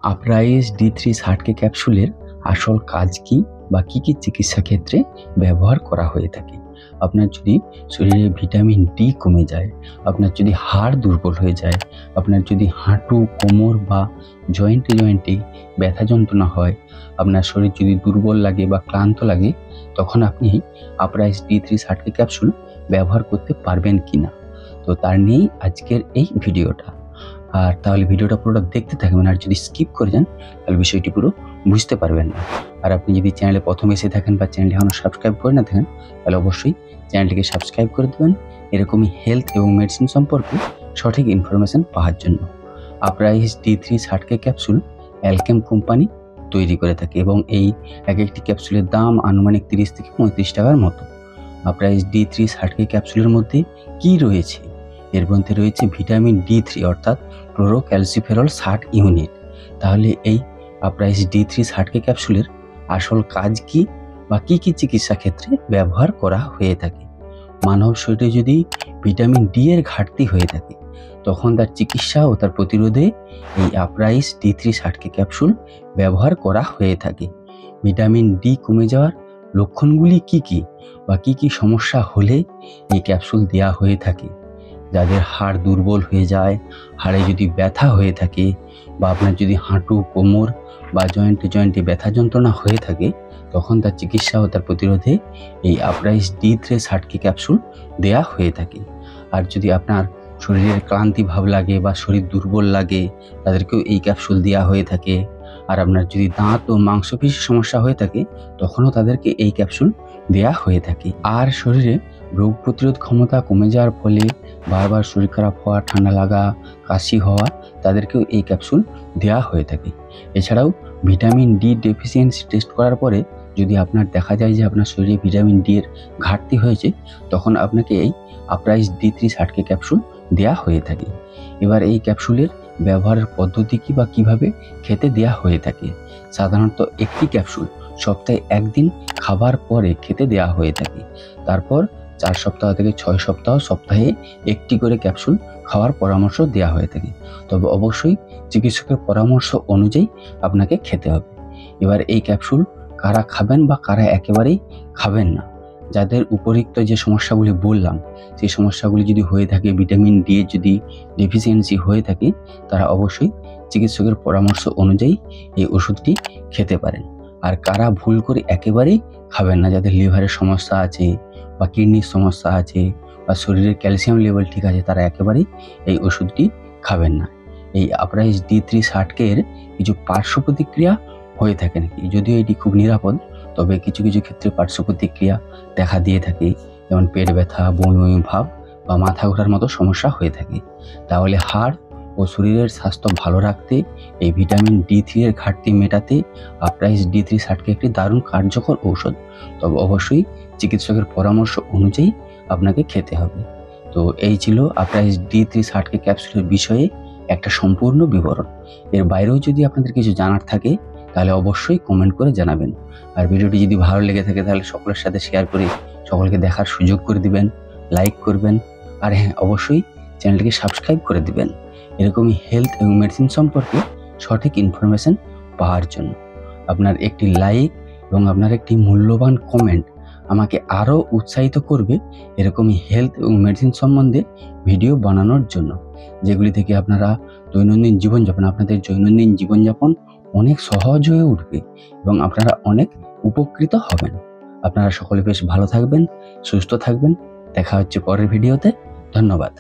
আপ্রাইস D3 30K ক্যাপসুলের আসল কাজ কি বা কি কি চিকিৎসা ক্ষেত্রে ব্যবহার করা হয়ে থাকে। আপনার যদি শরীরে ভিটামিন ডি কমে যায়, আপনার যদি হাড় দুর্বল হয়ে যায়, আপনার যদি হাঁটু, কোমর বা জয়েন্টে ব্যথা যন্ত্রণা হয়, আপনার শরীর যদি দুর্বল লাগে বা ক্লান্ত লাগে, তখন আপনি আপ্রাইস D3 30K ক্যাপসুল ব্যবহার করতে পারবেন কিনা। তো তার নিয়েই আজকের এই ভিডিওটা। আর তাহলে ভিডিওটা পুরোটা দেখতে থাকবেন, আর যদি স্কিপ করে যান তাহলে বিষয়টি পুরো বুঝতে পারবেন না। আর আপনি যদি চ্যানেলে প্রথম এসে থাকেন বা চ্যানেলটি এখনও সাবস্ক্রাইব করে না থাকেন, তাহলে অবশ্যই চ্যানেলটিকে সাবস্ক্রাইব করে দেবেন এরকমই হেলথ এবং মেডিসিন সম্পর্কে সঠিক ইনফরমেশন পাওয়ার জন্য। আপ্রাইস D3 30K capsule Alkem company তৈরি করে থাকে এবং এই এক একটি ক্যাপসুলের দাম আনুমানিক 30 থেকে 35 টাকার মতো। আপ্রাইস D3 30K ক্যাপসুলের মধ্যে কি রয়েছে? এর মধ্যে রয়েছে ভিটামিন D3 অর্থাৎ ক্লোরোক্যালসিফেরল 60 ইউনিট। তাহলে এই আপ্রাইস D3 30K ক্যাপসুলের আসল কাজ কি বা কি কি চিকিৎসা ক্ষেত্রে ব্যবহার করা হয়ে থাকে। মানব শরীরে যদি ভিটামিন ডি এর ঘাটতি হয়ে থাকে, তখন তার চিকিৎসা ও তার প্রতিরোধে এই আপ্রাইস D3 30K ক্যাপসুল ব্যবহার করা হয়ে থাকে। ভিটামিন ডি কমে যাওয়ার লক্ষণগুলি কি কি বা কি কি সমস্যা হলে এই ক্যাপসুল দেওয়া হয়ে থাকে। যাদের হাড় দুর্বল হয়ে যায়, হাড়ে যদি ব্যথা হয়ে থাকে, বা আপনার যদি হাঁটু, কোমর বা জয়েন্টে ব্যথা যন্ত্রণা হয়ে থাকে, তখন তার চিকিৎসা ও তার প্রতিরোধে এই আপ্রাইস D3 30K ক্যাপসুল দেয়া হয়ে থাকে। আর যদি আপনার শরীরের ক্লান্তি ভাব লাগে বা শরীর দুর্বল লাগে, তাদেরকেও এই ক্যাপসুল দেওয়া হয়ে থাকে। আর আপনার যদি দাঁত ও মাংসপেশির সমস্যা হয়ে থাকে, তখনও তাদেরকে এই ক্যাপসুল দেয়া হয়ে থাকে। আর শরীরে রোগ প্রতিরোধ ক্ষমতা কমে যাওয়ার ফলে বারবার শরীর খারাপ হওয়া, ঠান্ডা লাগা, কাশি হওয়া, তাদেরকেও এই ক্যাপসুল দেওয়া হয়ে থাকে। এছাড়াও ভিটামিন ডি ডেফিসিয়েন্সি টেস্ট করার পরে যদি আপনার দেখা যায় যে আপনার শরীরে ভিটামিন ডি এর ঘাটতি হয়েছে, তখন আপনাকে এই আপ্রাইস D3 30K ক্যাপসুল দেওয়া হয়ে থাকে। এবার এই ক্যাপসুলের ব্যবহারের পদ্ধতি কি বা কিভাবে খেতে দেওয়া হয়ে থাকে। সাধারণত একটি ক্যাপসুল সপ্তাহে একদিন খাবার পরে খেতে দেওয়া হয়ে থাকে। তারপর 4 সপ্তাহ থেকে 6 সপ্তাহ সপ্তাহে একটি করে ক্যাপসুল খাওয়ার পরামর্শ দেওয়া হয়ে থাকে। তবে অবশ্যই চিকিৎসকের পরামর্শ অনুযায়ী আপনাকে খেতে হবে। এবার এই ক্যাপসুল কারা খাবেন বা কারা একেবারেই খাবেন না। যাদের উপরিক্ত যে সমস্যাগুলি বললাম, সেই সমস্যাগুলি যদি হয়ে থাকে, ভিটামিন ডি এর যদি ডেফিসিয়েন্সি হয়ে থাকে, তারা অবশ্যই চিকিৎসকের পরামর্শ অনুযায়ী এই ওষুধটি খেতে পারেন। আর কারা ভুল করে একেবারেই খাবেন না, যাদের লিভারের সমস্যা আছে বা কিডনির সমস্যা আছে বা শরীরের ক্যালসিয়াম লেভেল ঠিক আছে, তারা একেবারেই এই ওষুধটি খাবেন না। এই আপ্রাইস D3 30K এর কিছু পার্শ্ব প্রতিক্রিয়া হয়ে থাকে নাকি, যদিও এটি খুব নিরাপদ, তবে কিছু কিছু ক্ষেত্রে পার্শ্ব প্রতিক্রিয়া দেখা দিয়ে থাকে, যেমন পেট ব্যথা, বমি বমি ভাব বা মাথা ঘোরার মতো সমস্যা হয়ে থাকে। তাহলে হাড় ও শরীরের স্বাস্থ্য ভালো রাখতে, এই ভিটামিন D3 এর ঘাটতি মেটাতে আপ্রাইস D3 30K একটি দারুণ কার্যকর ঔষধ। তবে অবশ্যই চিকিৎসকের পরামর্শ অনুযায়ী আপনাকে খেতে হবে। তো এই ছিল আপ্রাইস D3 30K ক্যাপসুলের বিষয়ে একটা সম্পূর্ণ বিবরণ। এর বাইরেও যদি আপনাদের কিছু জানার থাকে, তাহলে অবশ্যই কমেন্ট করে জানাবেন। আর ভিডিওটি যদি ভালো লেগে থাকে, তাহলে সকলের সাথে শেয়ার করে সকলকে দেখার সুযোগ করে দিবেন, লাইক করবেন। আর হ্যাঁ, অবশ্যই চ্যানেলটিকে সাবস্ক্রাইব করে দিবেন এরকমই হেলথ এবং মেডিসিন সম্পর্কে সঠিক ইনফরমেশন পাওয়ার জন্য। আপনার একটি লাইক এবং আপনার একটি মূল্যবান কমেন্ট আমাকে আরও উৎসাহিত করবে এরকমই হেলথ এবং মেডিসিন সম্বন্ধে ভিডিও বানানোর জন্য, যেগুলি থেকে আপনারা আপনাদের দৈনন্দিন জীবনযাপন অনেক সহজ হয়ে উঠবে এবং আপনারা অনেক উপকৃত হবেন। আপনারা সকলে বেশ ভালো থাকবেন, সুস্থ থাকবেন। দেখা হচ্ছে পরের ভিডিওতে। ধন্যবাদ।